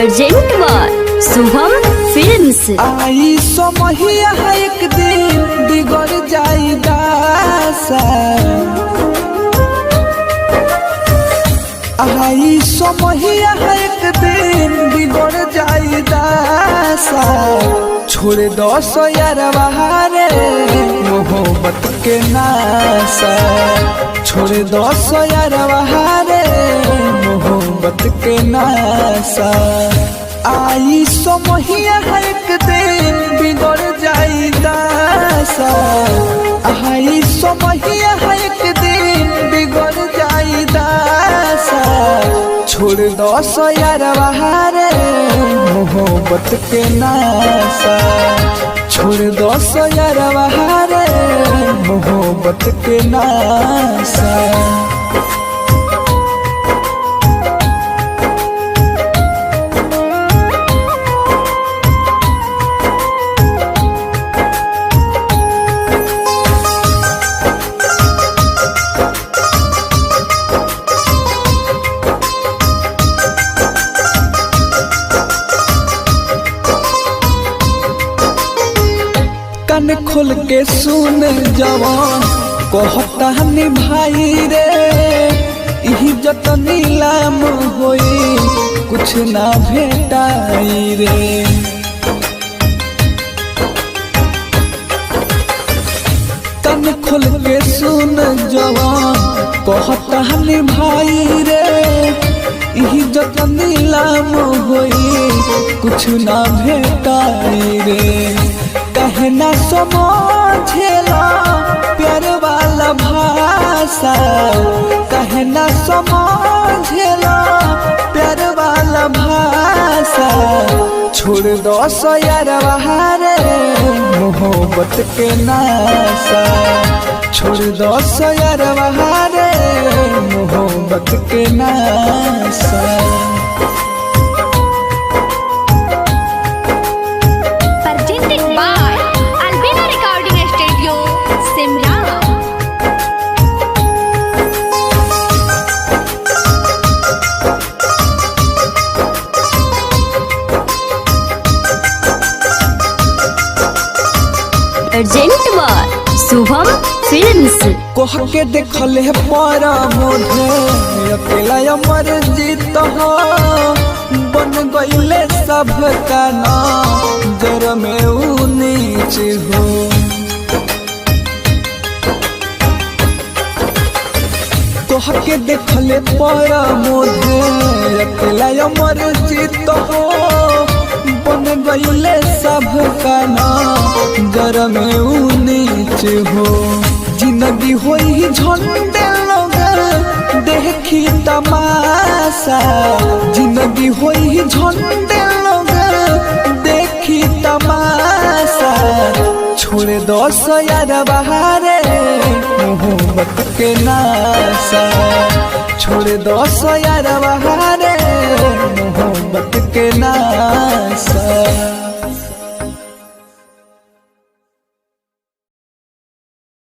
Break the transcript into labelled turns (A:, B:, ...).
A: Urgent बार Shubham films.
B: आई समहिया एक दिन बिगड़ जाई दासा, आई समहिया एक दिन बिगड़ जाई दासा। छोड़ दो सो यार बहारे मोहब्बत के नासा, छोड़ दो सो यार बहारे मोहब्बत के नासा। आई समहिया एक दिन बिगड़ जाई दासा, आई समहिया एक दिन बिगड़ जाई दासा। छोड़ दो सो यार बहारे मोहब्बत के नासा, छोड़ दो सो यार बहारे मोहब्बत के नासा। कान खोल के सुन जवान कहता हनी भाई रे, इज्जत नीलाम होई कुछ ना भेटाई रे। कान खोल के सुन जवान कहता हनी भाई रे, इज्जत नीलाम होई कुछ ना भेटाई रे। कहना समझेला प्यार वाला भाषा, कहना समझेला प्यार वाला भाषा। छोड़ दो सो यार बहारे मोहब्बत के नासा, छोड़ दो सो यार बहारे मोहब्बत के नासा।
A: अर्जेंट बार शुभम फिल्म्स।
B: कोह के देखले पारा मोधे अकेला अमर जीत हो, बन गईले सब का नाम जर में नीच हो। कोह के देखले पारा मोधे अकेला अमर जीत हो, बन गईले सब का नाम जर में नीच हो। जिंदगी होई झंडे लोग देखी तमाशा, जिंदगी होई झंडे लोग देखी तमाशा। छोड़ दो सो यार बहारे मोहब्बत के नासा, छोड़ दो सो यार बहारे मोहब्बत के नासा।